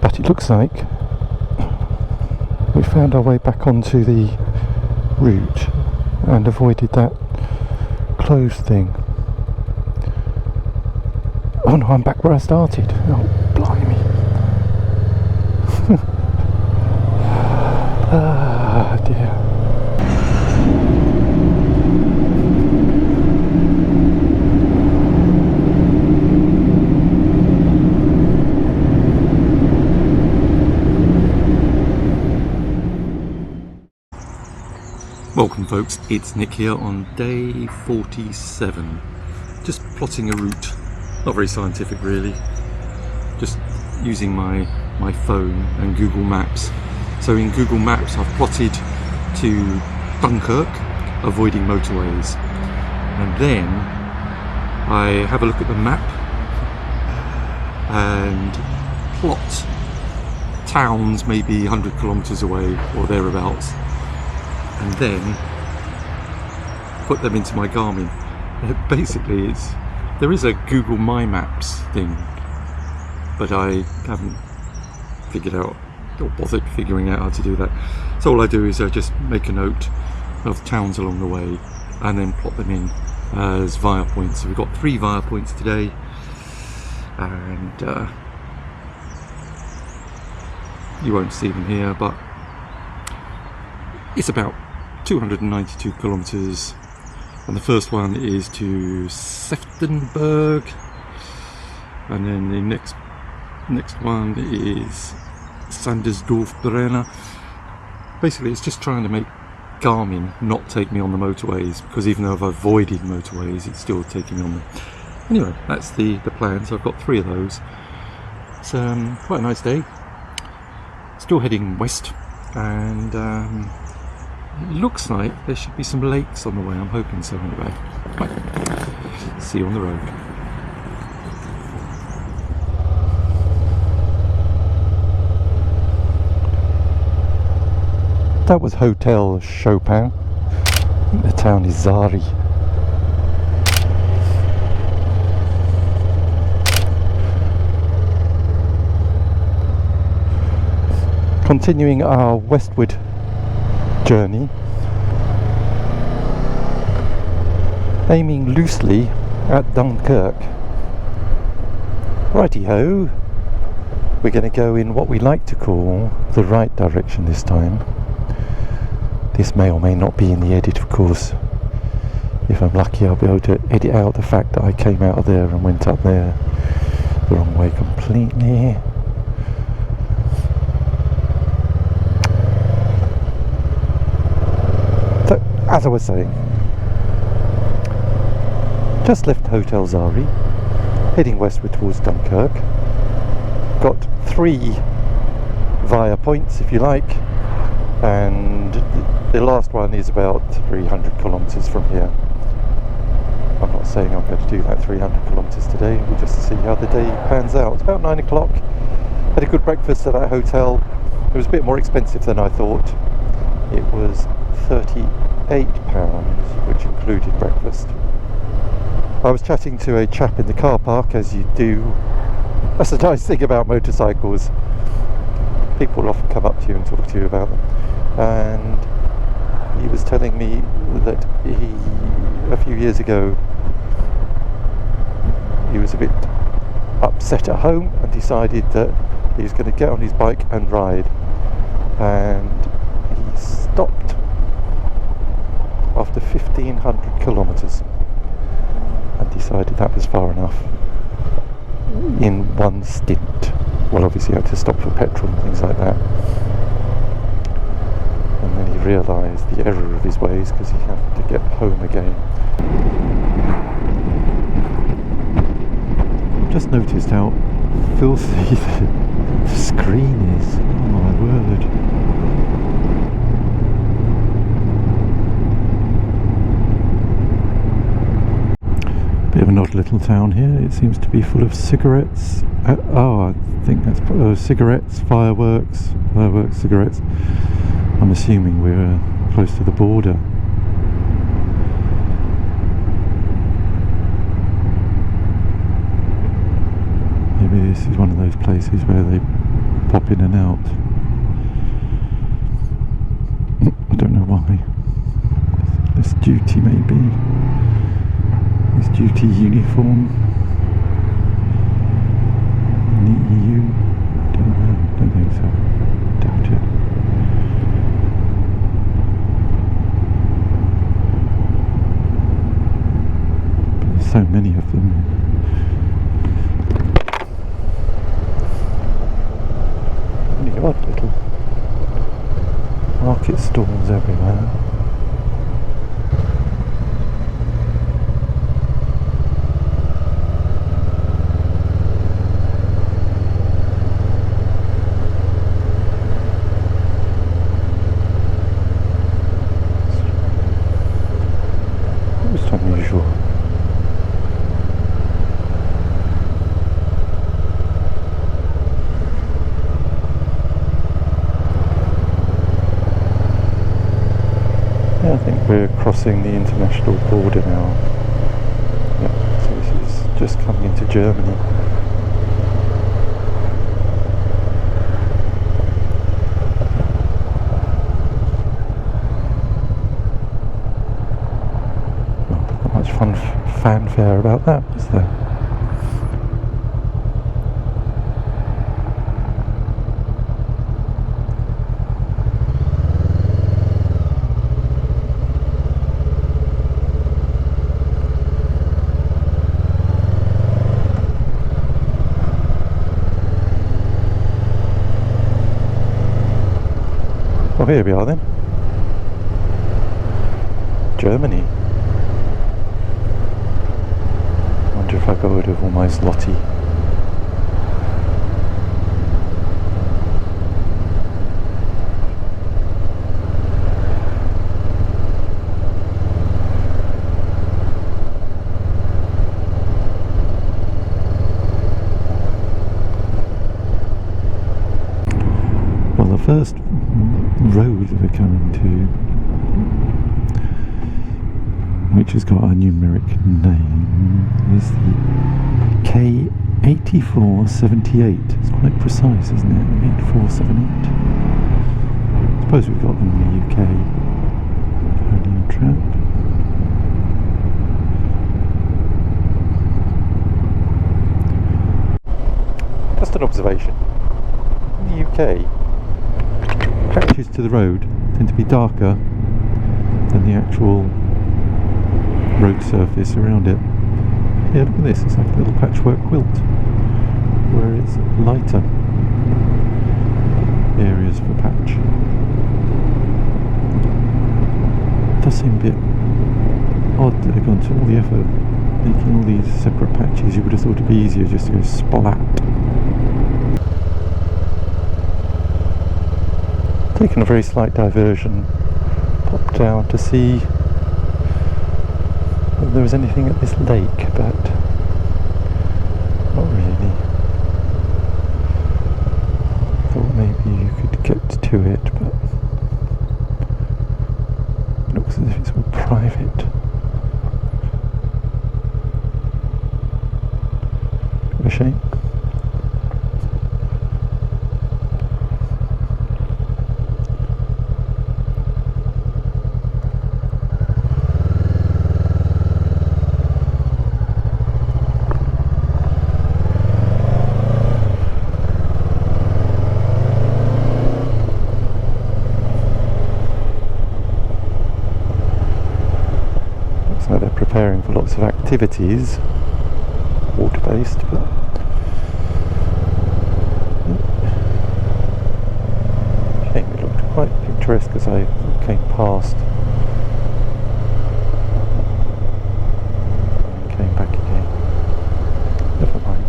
But it looks like we found our way back onto the route and avoided that closed thing. Oh no, I'm back where I started. Oh, blimey. Ah, dear. Welcome folks, it's Nick here on day 47. Just plotting a route, not very scientific really, just using my phone and Google Maps. So in Google Maps I've plotted to Dunkirk, avoiding motorways, and then I have a look at the map and plot towns maybe 100 kilometers away or thereabouts, and then put them into my Garmin. Basically, there is a Google My Maps thing, but I haven't figured out or bothered figuring out how to do that. So all I do is I just make a note of towns along the way and then plot them in as via points. So we've got 3 via points today, and you won't see them here, but it's about 292 kilometers, and the first one is to Seftenberg, and then the next one is Sandersdorf Brenner. Basically it's just trying to make Garmin not take me on the motorways, because even though I've avoided motorways it's still taking me on them. Anyway, that's the plan. So I've got 3 of those. It's quite a nice day, still heading west, and it looks like there should be some lakes on the way. I'm hoping so anyway. Right. See you on the road. That was Hotel Chopin. The town is Zary. Continuing our westward journey, aiming loosely at Dunkirk. Righty ho, we're going to go in what we like to call the right direction this time. This may or may not be in the edit, of course. If I'm lucky I'll be able to edit out the fact that I came out of there and went up there the wrong way completely. As I was saying, just left Hotel Zary, heading westward towards Dunkirk. Got 3 via points, if you like, and the last one is about 300 kilometers from here. I'm not saying I'm going to do that 300 kilometers today, we'll just see how the day pans out. It's about 9 o'clock, had a good breakfast at that hotel. It was a bit more expensive than I thought. It was £38, which included breakfast. I was chatting to a chap in the car park, as you do. That's the nice thing about motorcycles. People often come up to you and talk to you about them. And he was telling me that a few years ago, he was a bit upset at home and decided that he was going to get on his bike and ride. And he stopped after 1,500 kilometers and decided that was far enough in one stint. Well, obviously he had to stop for petrol and things like that, and then he realised the error of his ways because he had to get home again. Just noticed how filthy the screen is. Oh my word. Bit of an odd little town here. It seems to be full of cigarettes. I think that's cigarettes, fireworks, cigarettes. I'm assuming we're close to the border. Maybe this is one of those places where they pop in and out. I don't know why. This duty maybe. This duty uniform in the EU. Don't know. Don't think so. Doubt it. But there's so many of them. Odd little market stalls everywhere. Most unusual. I think we're crossing the international border now. Yep, so this is just coming into Germany. Well, not much fanfare about that, is there? Well, here we are then. Germany. I wonder if I go out of all my zloty. Well, the first road that we're coming to, which has got a numeric name, is the K8478. It's quite precise, isn't it? 8478. I suppose we've got them in the UK. Napoleon Trap. Just an observation. In the UK, patches to the road tend to be darker than the actual road surface around it. Yeah, look at this, it's like a little patchwork quilt where it's lighter areas for patch. It does seem a bit odd that they've gone to all the effort making all these separate patches. You would have thought it'd be easier just to go splat. Taken a very slight diversion, popped down to see whether there was anything at this lake, but not really. Thought maybe you could get to it, but it looks as if it's all private. Bit of a shame. Preparing for lots of activities, water-based, but shame it looked quite picturesque as I came past and came back again. Never mind.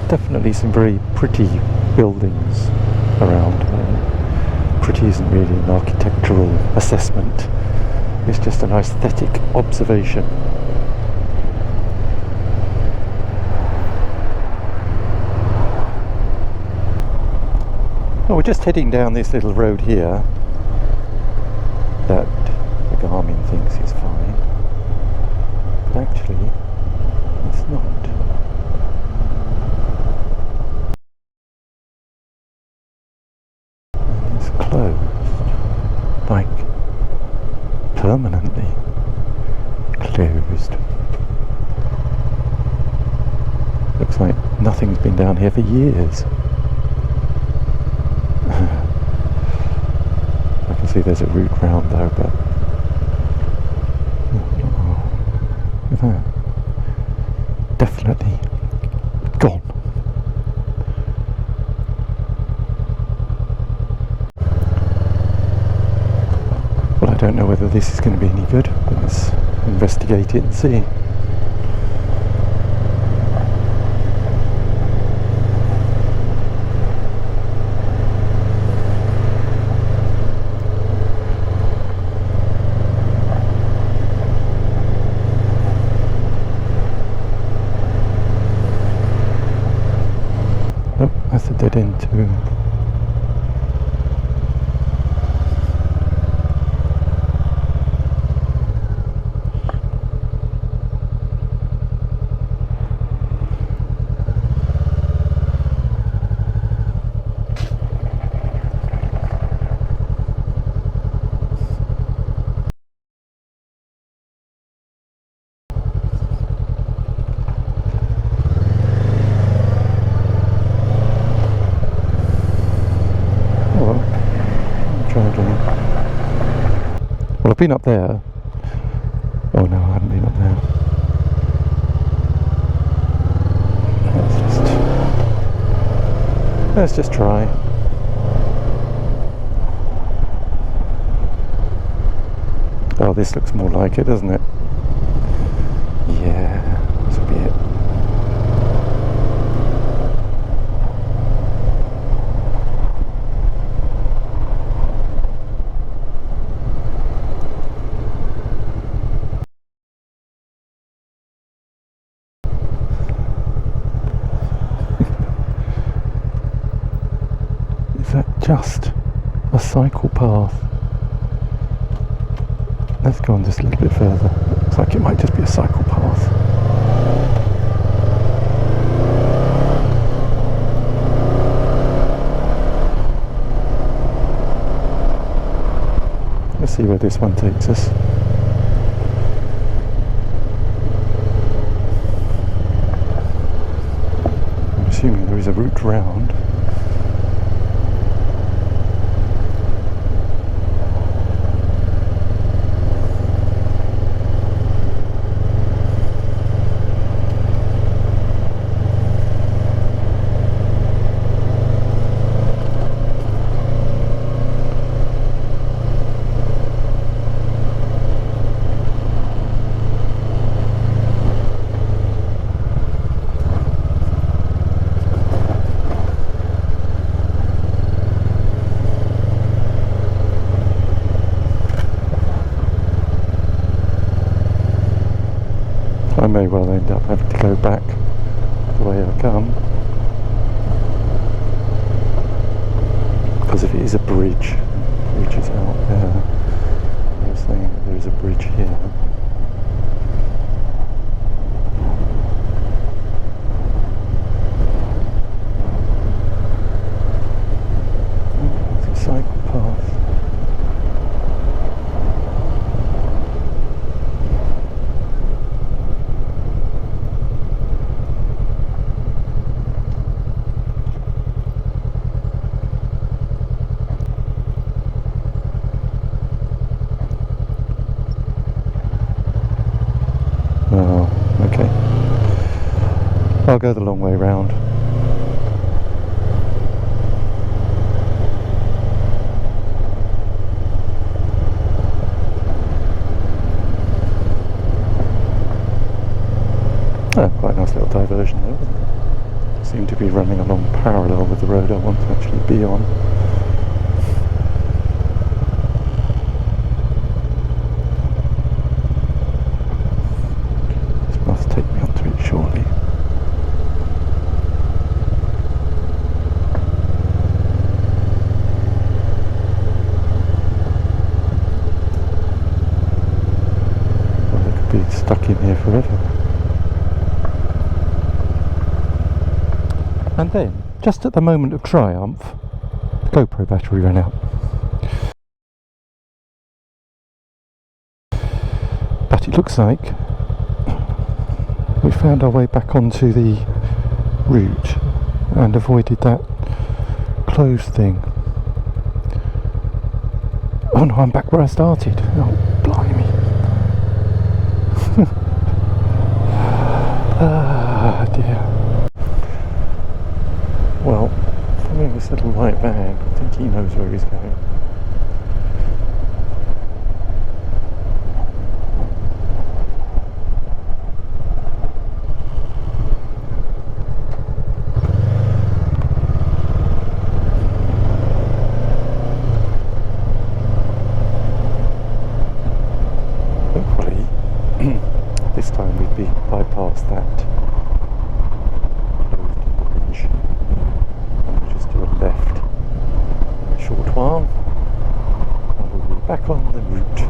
Definitely some very pretty buildings around. Pretty isn't really an architectural assessment, it's just an aesthetic observation. we're just heading down this little road here that the Garmin thinks is fine, but actually it's not. And it's closed, like permanently closed. Looks like nothing's been down here for years. I can see there's a route round though, but oh, look at that. Definitely gone. Well, I don't know whether this is going to be any good, but let's investigate it and see. Nope, that's a dead end too. Well, I've been up there. Oh no, I haven't been up there. Let's just try. Oh, this looks more like it, doesn't it? Yeah, this will be it. Is that just a cycle path? Let's go on just a little bit further. Looks like it might just be a cycle path. Let's see where this one takes us. I'm assuming there is a route round. I may well end up having to go back the way I've come, because if it is a bridge, the bridge is out there. I was saying that there is a bridge here. Oh, it's a cycle path. Oh, okay. I'll go the long way round. Oh, quite a nice little diversion there, wasn't it? Seem to be running along parallel with the road I want to actually be on. Take me onto it shortly. in here forever. And then, just at the moment of triumph, the GoPro battery ran out. But it looks like we found our way back onto the route and avoided that closed thing. Oh no, I'm back where I started. Oh, blimey. Ah, dear. Well, following this little white van, I think he knows where he's going. This time we'd be bypassed that closed bridge and we'll just do a left in a short while and we'll be back on the route.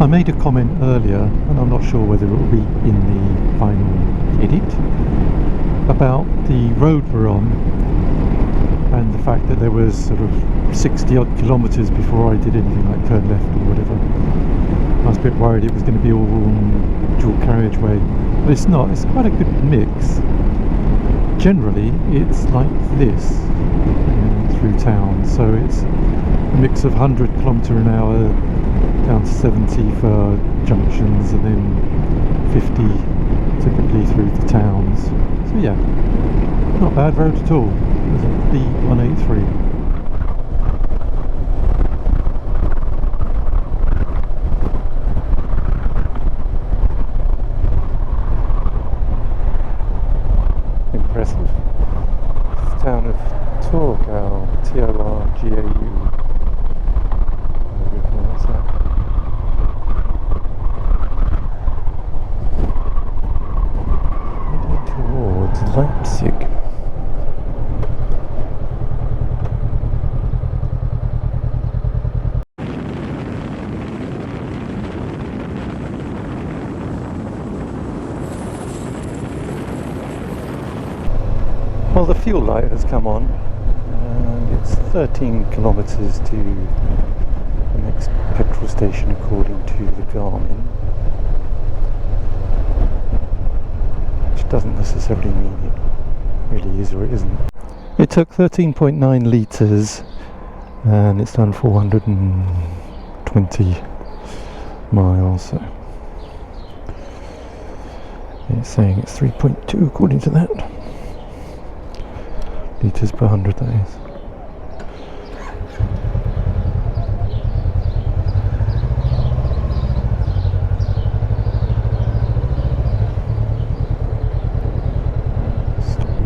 I made a comment earlier, and I'm not sure whether it will be in the final edit, about the road we're on and the fact that there was sort of 60 odd kilometres before I did anything like turn left or whatever. I was a bit worried it was going to be all dual carriageway, but it's not. It's quite a good mix. Generally it's like this through town, so it's a mix of 100 km/h down to 70 for junctions and then 50 typically through the towns. So yeah, not a bad road at all. There's a B183. Impressive. It's the town of Torgau, Torgau. Heading towards Leipzig. Well, the fuel light has come on, and it's 13 kilometres to the next petrol station according to the Garmin, which doesn't necessarily mean it really is or it isn't. It took 13.9 litres and it's done 420 miles, so it's saying it's 3.2 according to that. Litres per 100, that is.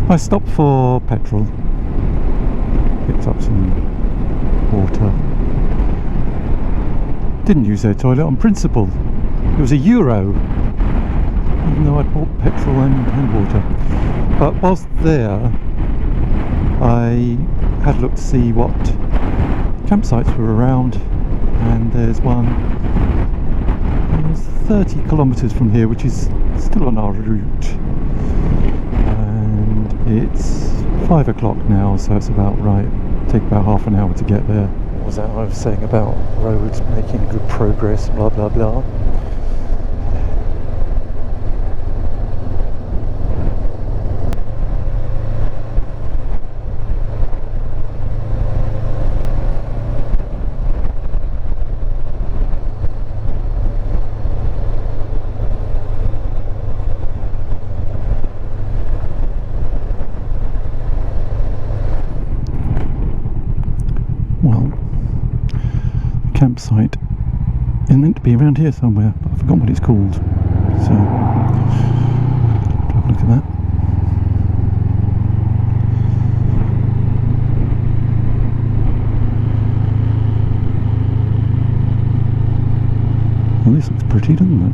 I stopped for petrol, picked up some water. Didn't use their toilet on principle. It was €1, even though I'd bought petrol and water. But whilst there, I had a look to see what campsites were around, and there's one 30 kilometres from here, which is still on our route, and it's 5 o'clock now, so it's about right. Take about half an hour to get there. What was that I was saying about roads making good progress, blah blah blah. Campsite is meant to be around here somewhere, but I've forgotten what it's called, so have a look at that. Well, this looks pretty, doesn't it?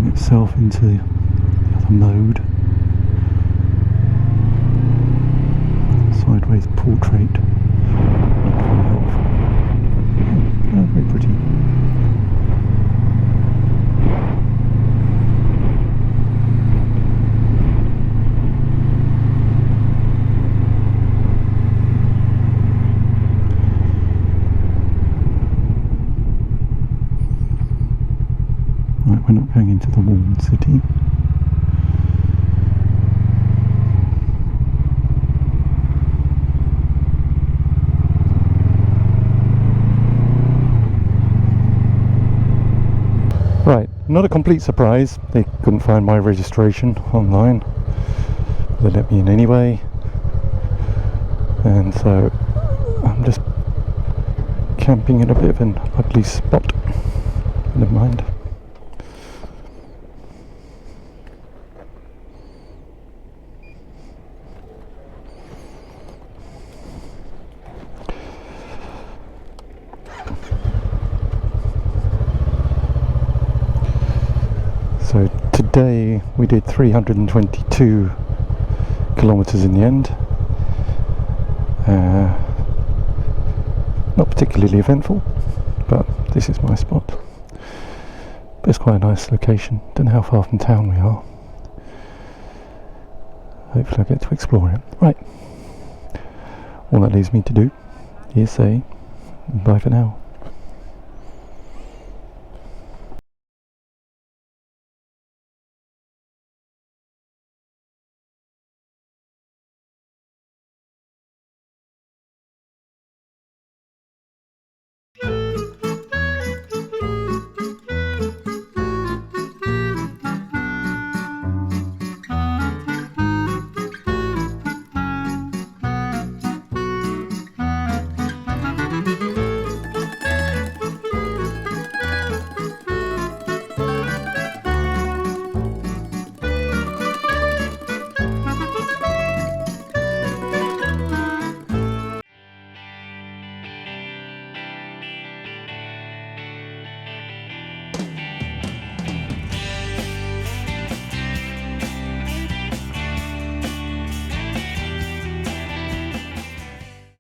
Itself into the other mode. Sideways portrait. Not very helpful. Oh, very pretty. We're not going into the walled city. Right, not a complete surprise. They couldn't find my registration online. They let me in anyway. And so I'm just camping in a bit of an ugly spot. Never mind. So today we did 322 kilometres in the end. Not particularly eventful, but this is my spot. But it's quite a nice location. Don't know how far from town we are. Hopefully I get to explore it. Right. All that leaves me to do is say bye for now.